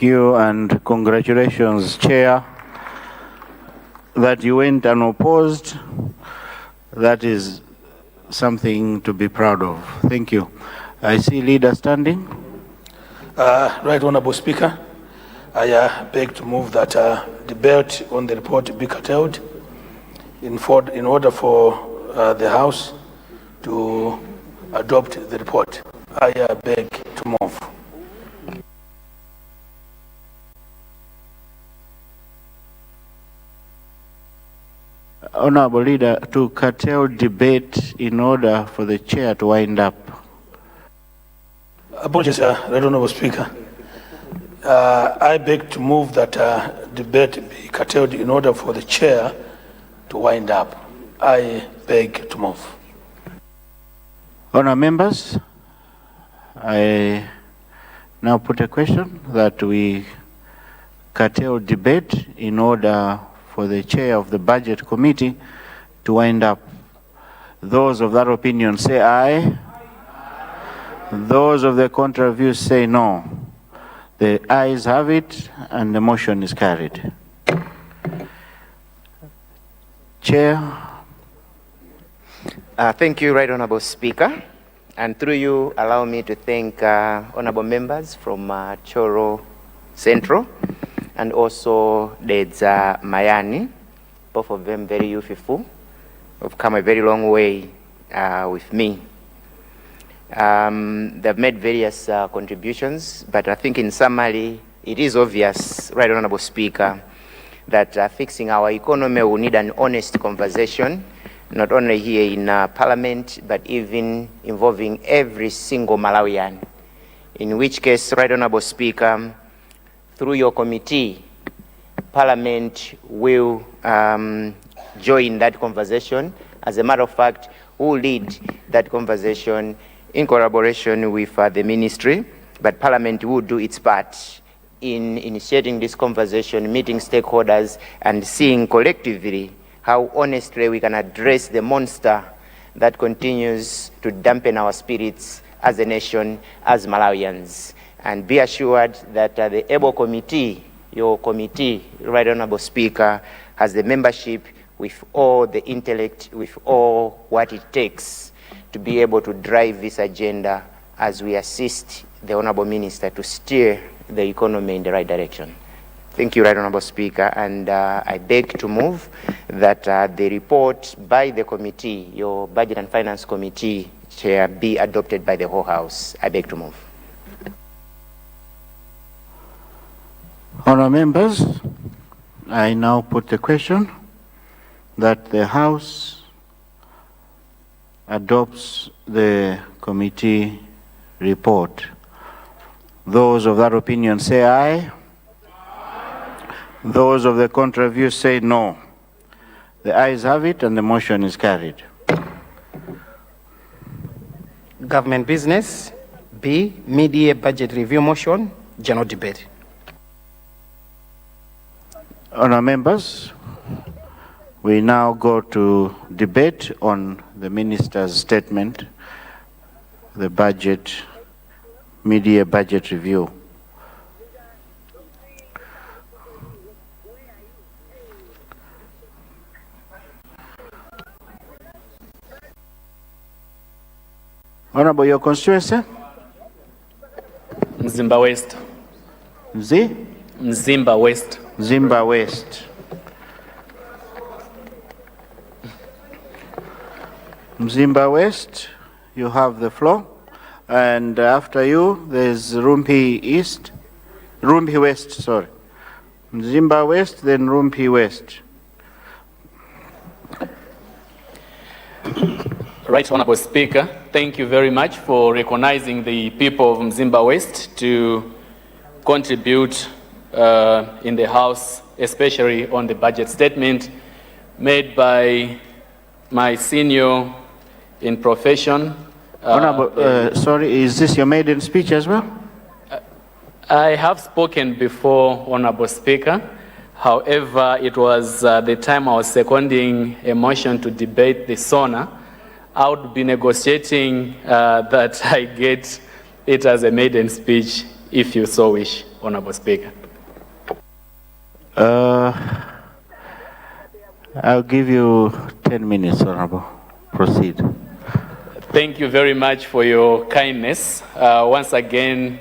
you and congratulations, Chair, that you went unopposed. That is something to be proud of. Thank you. I see leader standing. Right Honorable Speaker, I beg to move that debate on the report be curtailed in order for the House to adopt the report. I beg to move. Honorable Leader, to curtail debate in order for the Chair to wind up. Apologies, Right Honorable Speaker. I beg to move that debate be curtailed in order for the Chair to wind up. I beg to move. Honourable members, I now put a question that we curtail debate in order for the Chair of the Budget Committee to wind up. Those of that opinion say aye. Those of the contrary view say no. The ayes have it and the motion is carried. Chair. Thank you, Right Honourable Speaker. And through you, allow me to thank honourable members from Choro Central and also Dedza Mayani, both of them very youthful, have come a very long way with me. They've made various contributions, but I think in summary, it is obvious, Right Honourable Speaker, that fixing our economy will need an honest conversation, not only here in Parliament, but even involving every single Malawian. In which case, Right Honourable Speaker, through your committee, Parliament will join that conversation. As a matter of fact, we will lead that conversation in collaboration with the ministry, but Parliament will do its part in initiating this conversation, meeting stakeholders, and seeing collectively how honestly we can address the monster that continues to dampen our spirits as a nation, as Malawians. And be assured that the ABLE committee, your committee, Right Honourable Speaker, has the membership with all the intellect, with all what it takes to be able to drive this agenda as we assist the Honourable Minister to steer the economy in the right direction. Thank you, Right Honourable Speaker, and I beg to move that the report by the committee, your Budget and Finance Committee, Chair, be adopted by the whole House. I beg to move. Honourable members, I now put the question that the House adopts the committee report. Those of that opinion say aye. Those of the contrary view say no. The ayes have it and the motion is carried. Government business. B, mid-year budget review motion, general debate. Honourable members, we now go to debate on the Minister's statement, the budget, mid-year budget review. Honourable, your constituency? Mzimba West. Mzimba West. Mzimba West. Mzimba West, you have the floor. And after you, there's Rumpi East. Rumpi West, sorry. Mzimba West, then Rumpi West. Right Honourable Speaker, thank you very much for recognizing the people of Mzimba West to contribute in the House, especially on the budget statement made by my senior in profession. Honourable, sorry, is this your maiden speech as well? I have spoken before, Honourable Speaker. However, it was the time I was seconding a motion to debate the SONA. I would be negotiating that I get it as a maiden speech, if you so wish. Honorable Speaker. I'll give you 10 minutes, Honorable. Proceed. Thank you very much for your kindness. Once again,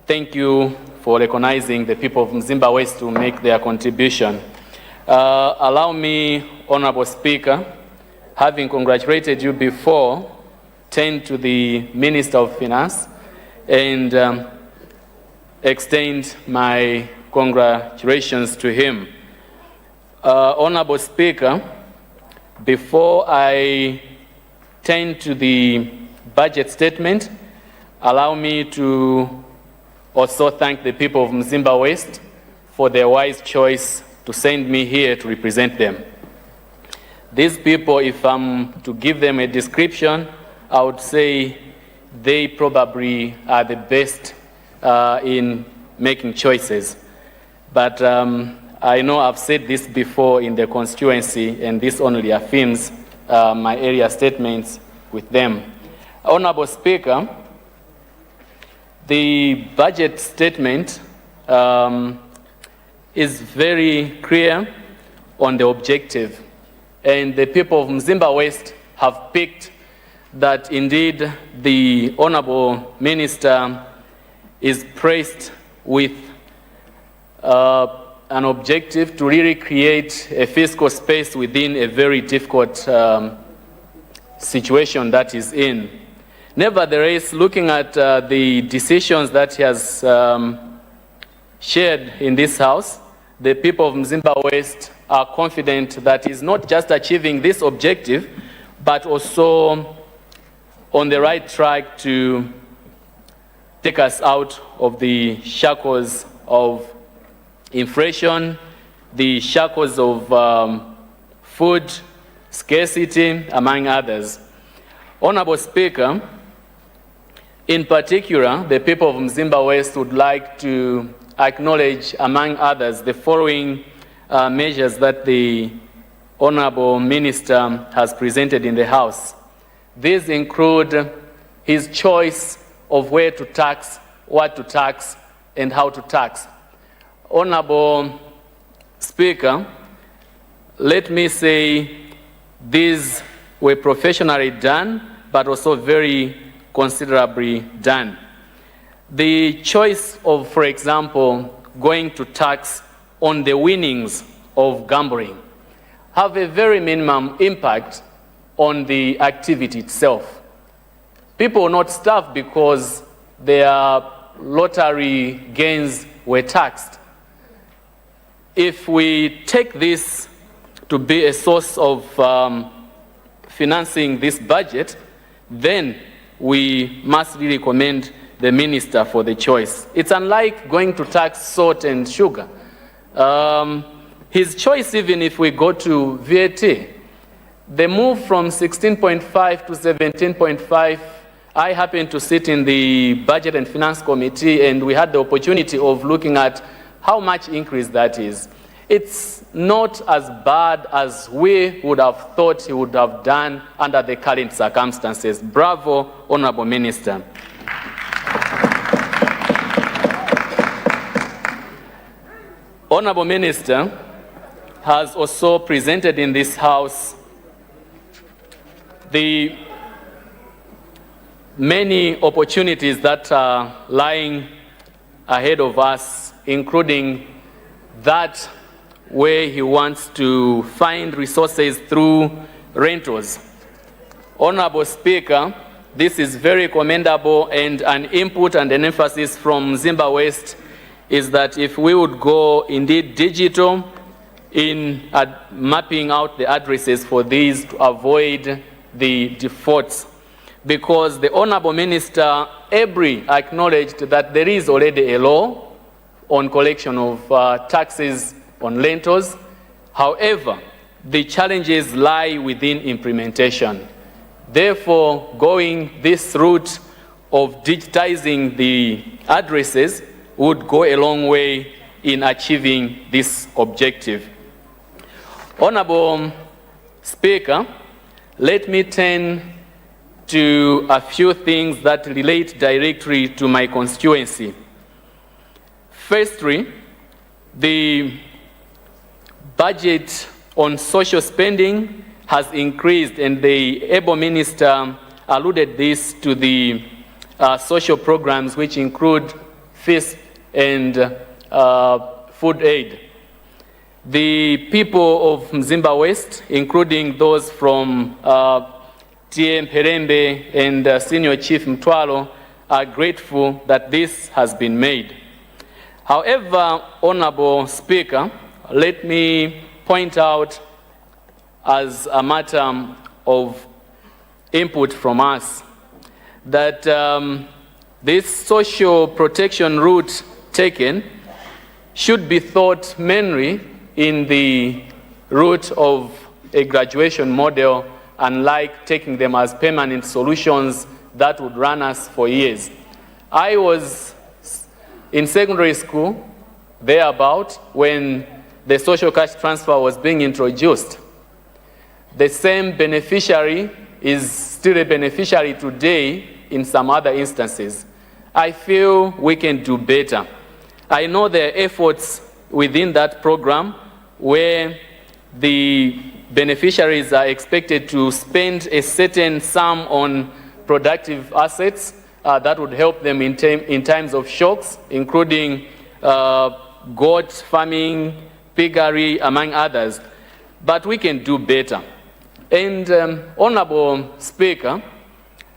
thank you for recognizing the people of Mzimba West to make their contribution. Allow me, Honorable Speaker, having congratulated you before, turn to the Minister of Finance and extend my congratulations to him. Honorable Speaker, before I turn to the budget statement, allow me to also thank the people of Mzimba West for their wise choice to send me here to represent them. These people, if I'm to give them a description, I would say they probably are the best in making choices. But I know I've said this before in the constituency, and this only affirms my area statements with them. Honorable Speaker, the budget statement is very clear on the objective, and the people of Mzimba West have picked that indeed the Honorable Minister is praised with an objective to really create a fiscal space within a very difficult situation that is in. Nevertheless, looking at the decisions that he has shared in this House, the people of Mzimba West are confident that he's not just achieving this objective, but also on the right track to take us out of the shackles of inflation, the shackles of food scarcity, among others. Honorable Speaker, in particular, the people of Mzimba West would like to acknowledge, among others, the following measures that the Honorable Minister has presented in the House. These include his choice of where to tax, what to tax, and how to tax. Honorable Speaker, let me say these were professionally done, but also very considerably done. The choice of, for example, going to tax on the winnings of gambling have a very minimum impact on the activity itself. People will not starve because their lottery gains were taxed. If we take this to be a source of financing this budget, then we must really commend the minister for the choice. It's unlike going to tax salt and sugar. His choice, even if we go to VAT, the move from 16.5 to 17.5, I happen to sit in the Budget and Finance Committee, and we had the opportunity of looking at how much increase that is. It's not as bad as we would have thought he would have done under the current circumstances. Bravo, Honorable Minister. Honorable Minister has also presented in this House the many opportunities that are lying ahead of us, including that where he wants to find resources through rentals. Honorable Speaker, this is very commendable, and an input and an emphasis from Mzimba West is that if we would go indeed digital in mapping out the addresses for these to avoid the defaults, because the Honorable Minister Ebri acknowledged that there is already a law on collection of taxes on rentals. However, the challenges lie within implementation. Therefore, going this route of digitizing the addresses would go a long way in achieving this objective. Honorable Speaker, let me turn to a few things that relate directly to my constituency. Firstly, the budget on social spending has increased, and the able minister alluded this to the social programs, which include fees and food aid. The people of Mzimba West, including those from TM Perembe and Senior Chief Mtwalo, are grateful that this has been made. However, Honorable Speaker, let me point out as a matter of input from us that this social protection route taken should be thought mainly in the route of a graduation model, unlike taking them as permanent solutions that would run us for years. I was in secondary school thereabout when the social cash transfer was being introduced. The same beneficiary is still a beneficiary today in some other instances. I feel we can do better. I know there are efforts within that program where the beneficiaries are expected to spend a certain sum on productive assets that would help them in times of shocks, including goat farming, piggery, among others. But we can do better. And Honorable Speaker,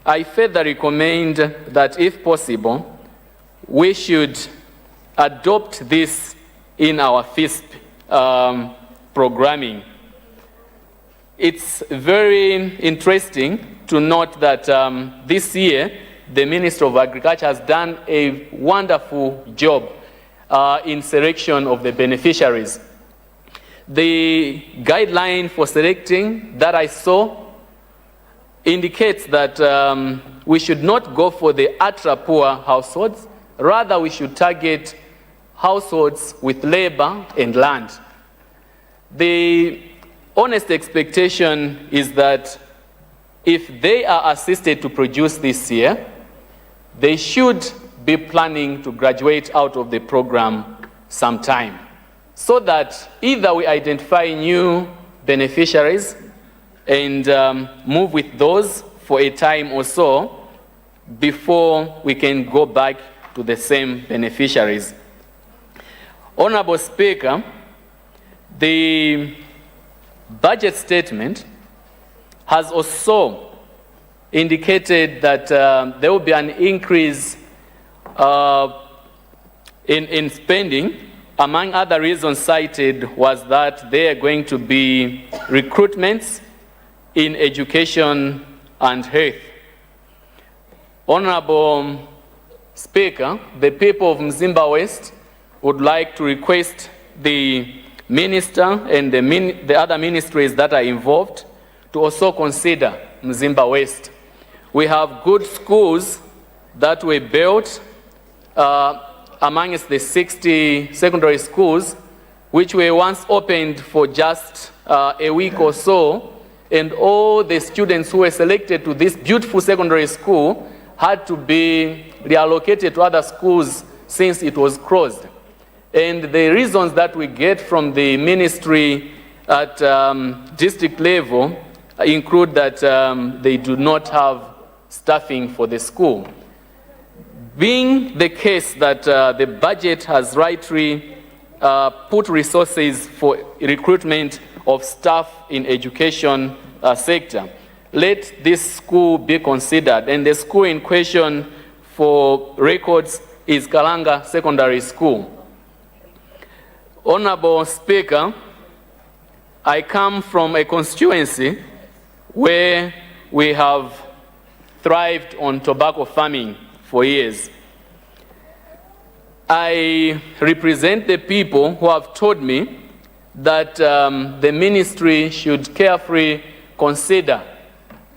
I further recommend that if possible, we should adopt this in our FISP programming. It's very interesting to note that this year, the Minister of Agriculture has done a wonderful job in selection of the beneficiaries. The guideline for selecting that I saw indicates that we should not go for the ultra-poor households. Rather, we should target households with labor and land. The honest expectation is that if they are assisted to produce this year, they should be planning to graduate out of the program sometime, so that either we identify new beneficiaries and move with those for a time or so before we can go back to the same beneficiaries. Honorable Speaker, the budget statement has also indicated that there will be an increase in spending. Among other reasons cited was that there are going to be recruitments in education and health. Honorable Speaker, the people of Mzimba West would like to request the Minister and the other ministries that are involved to also consider Mzimba West. We have good schools that were built amongst the 60 secondary schools, which were once opened for just a week or so, and all the students who were selected to this beautiful secondary school had to be reallocated to other schools since it was closed. And the reasons that we get from the ministry at district level include that they do not have staffing for the school. Being the case that the budget has rightly put resources for recruitment of staff in education sector, let this school be considered. And the school in question for records is Kalanga Secondary School. Honorable Speaker, I come from a constituency where we have thrived on tobacco farming for years. I represent the people who have told me that the ministry should carefully consider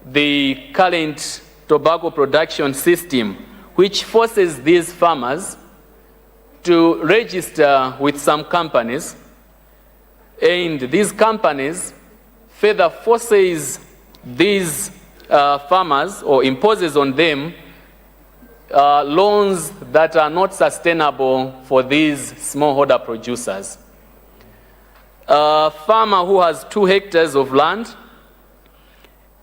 the current tobacco production system, which forces these farmers to register with some companies, and these companies further forces these farmers or imposes on them loans that are not sustainable for these smallholder producers. A farmer who has 2 hectares of land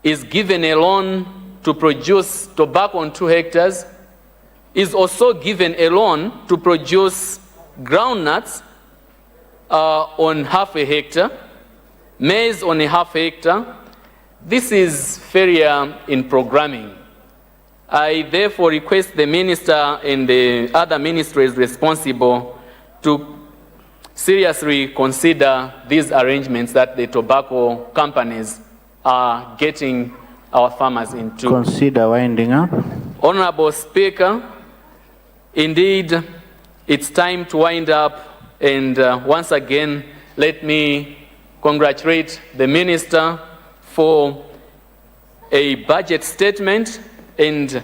is given a loan to produce tobacco on 2 hectares, is also given a loan to produce groundnuts on half a hectare, maize on a half hectare. This is failure in programming. I therefore request the minister and the other ministries responsible to seriously consider these arrangements that the tobacco companies are getting our farmers into. Consider winding up. Honorable Speaker, indeed, it's time to wind up, and once again, let me congratulate the minister for a budget statement and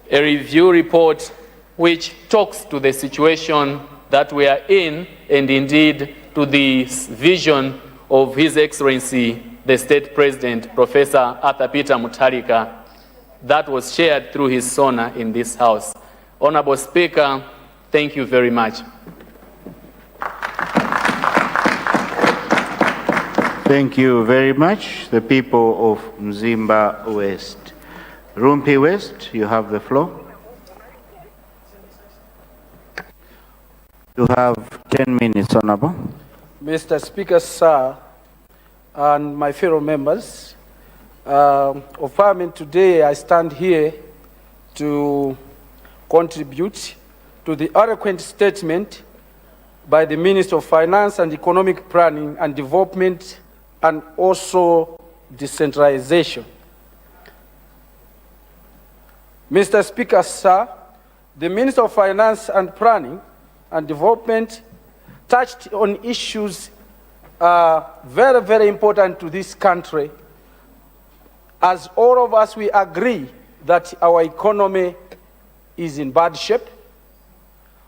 a review report which talks to the situation that we are in, and indeed to the vision of His Excellency, the State President, Professor Arthur Peter Mutharika, that was shared through his sona in this House. Honorable Speaker, thank you very much. Thank you very much, the people of Mzimba West. Rumpi West, you have the floor. You have 10 minutes, Honorable. Mr. Speaker, sir, and my fellow members of Parliament, today I stand here to contribute to the eloquent statement by the Minister of Finance and Economic Planning and Development, and also decentralization. Mr. Speaker, sir, the Minister of Finance and Planning and Development touched on issues very, very important to this country. As all of us, we agree that our economy is in bad shape,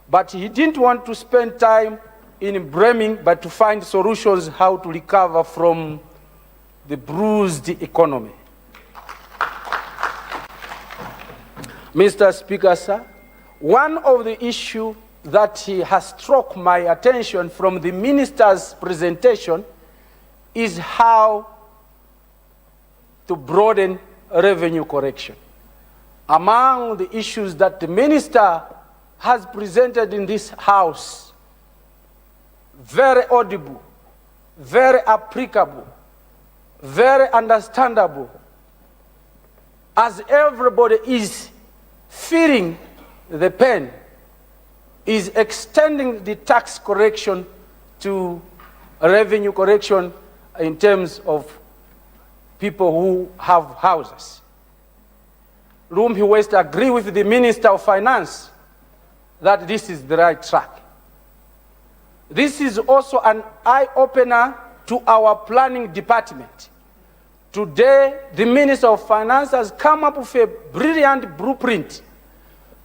but he didn't want to spend time in blaming, but to find solutions how to recover from the bruised economy. Mr. Speaker, sir, one of the issues that has struck my attention from the minister's presentation is how to broaden revenue collection. Among the issues that the minister has presented in this House, very audible, very applicable, very understandable, as everybody is feeling the pain, is extending the tax correction to revenue correction in terms of people who have houses. Rumpi West agree with the Minister of Finance that this is the right track. This is also an eye-opener to our planning department. Today, the Minister of Finance has come up with a brilliant blueprint,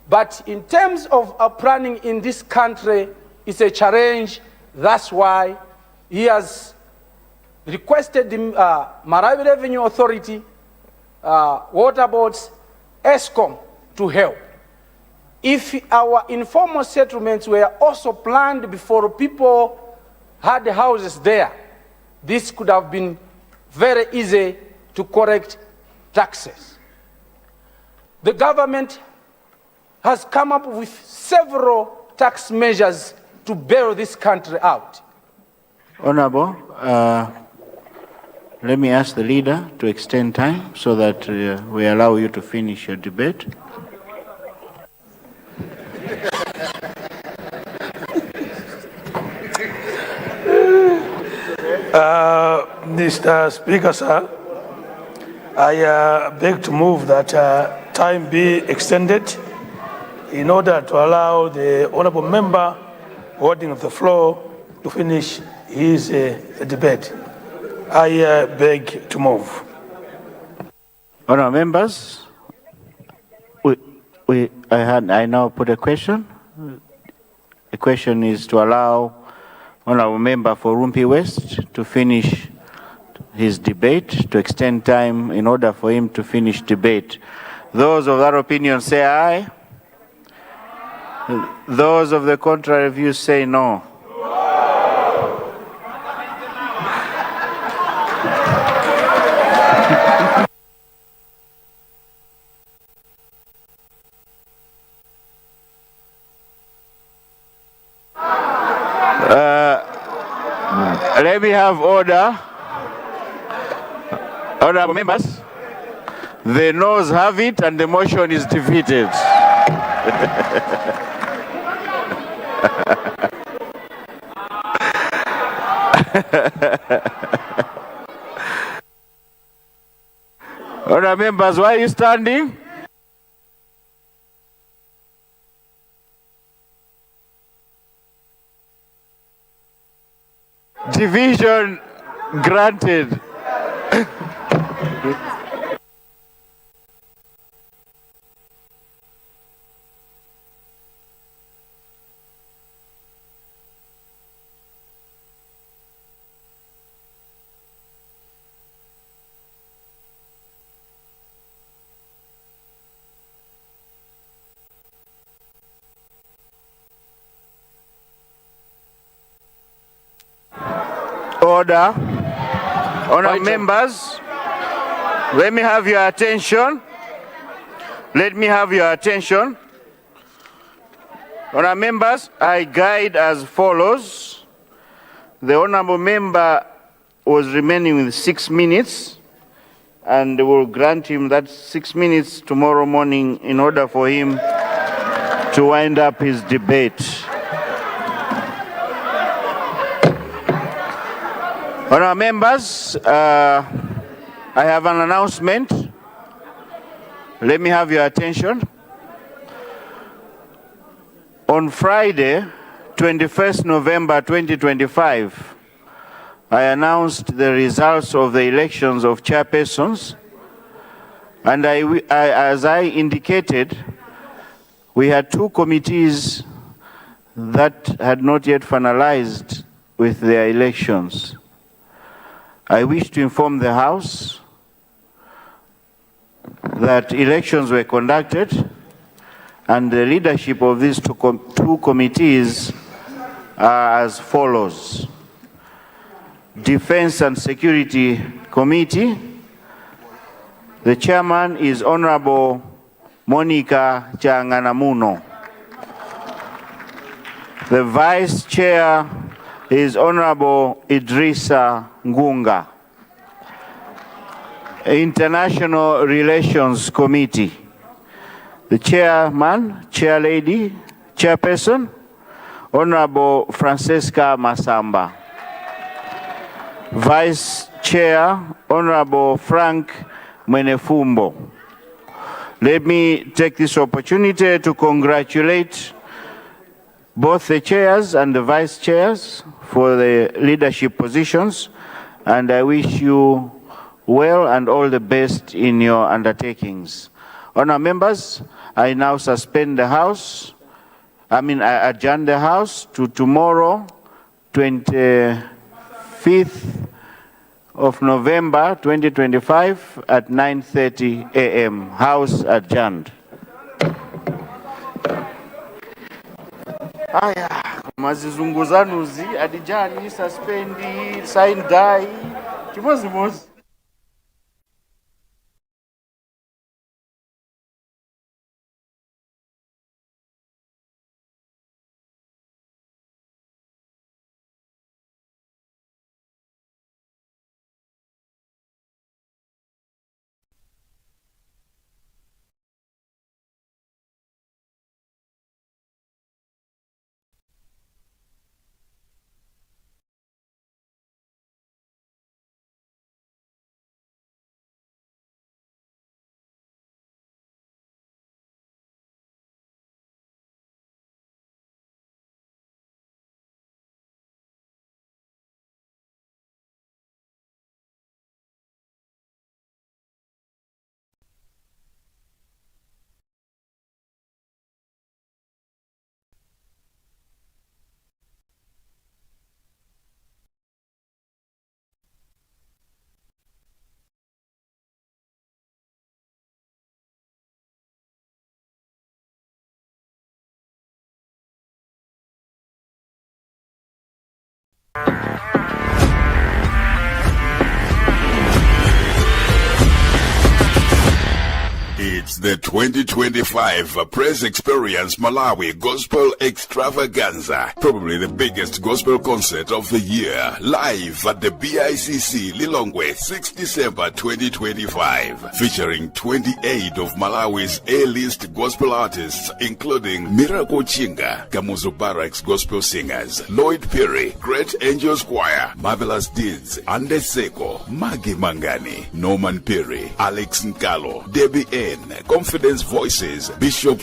but in terms of our planning in this country, it's a challenge. That's why he has requested the Malawi Revenue Authority, water boards, ESCOM to help. If our informal settlements were also planned before people had houses there, this could have been very easy to correct taxes. The government has come up with several tax measures to bail this country out. Honorable, let me ask the leader to extend time so that we allow you to finish your debate. Mr. Speaker, sir, I beg to move that time be extended in order to allow the honourable member holding the floor to finish his debate. I beg to move. Honourable members, I now put a question. The question is to allow Honourable Member for Rumpi West to finish his debate, to extend time in order for him to finish debate. Those of that opinion say aye. Those of the contrary view say no. Let me have order. Order, members. The noes have it and the motion is defeated. Order, members, why are you standing? Division granted. Order. Honor members, let me have your attention. Let me have your attention. Honor members, I guide as follows. The honorable member was remaining with 6 minutes, and will grant him that 6 minutes tomorrow morning in order for him to wind up his debate. Honourable members, I have an announcement. Let me have your attention. On Friday, 21st November 2025, I announced the results of the elections of chairpersons, and as I indicated, we had 2 committees that had not yet finalized with their elections. I wish to inform the House that elections were conducted, and the leadership of these two committees are as follows. Defense and Security Committee, the chairman is Honorable Monica Changanamuno. The vice chair is Honorable Idrissa Ngunga. International Relations Committee. The chairman, chairlady, chairperson, Honorable Francesca Masamba. Vice chair, Honorable Frank Mwenefumbo. Let me take this opportunity to congratulate both the chairs and the vice chairs for the leadership positions, and I wish you well and all the best in your undertakings. Honour members, I now suspend the House. I adjourn the House to tomorrow, 25th of November 2025 at 9:30 a.m. House adjourned. Aya, mazizunguzanuzi adijani suspendi sign die. Chimozi It's the 2025 Press Experience Malawi Gospel Extravaganza, probably the biggest gospel concert of the year, live at the BICC Lilongwe, 6 December 2025, featuring 28 of Malawi's A-list gospel artists, including Miracle Chinga, Kamuzu Barracks Gospel Singers, Lloyd Perry, Great Angels Choir, Marvelous Deeds, Ande Seko, Maggie Mangani, Norman Perry, Alex Nkalo, Debbie N, Confidence Voices, Bishop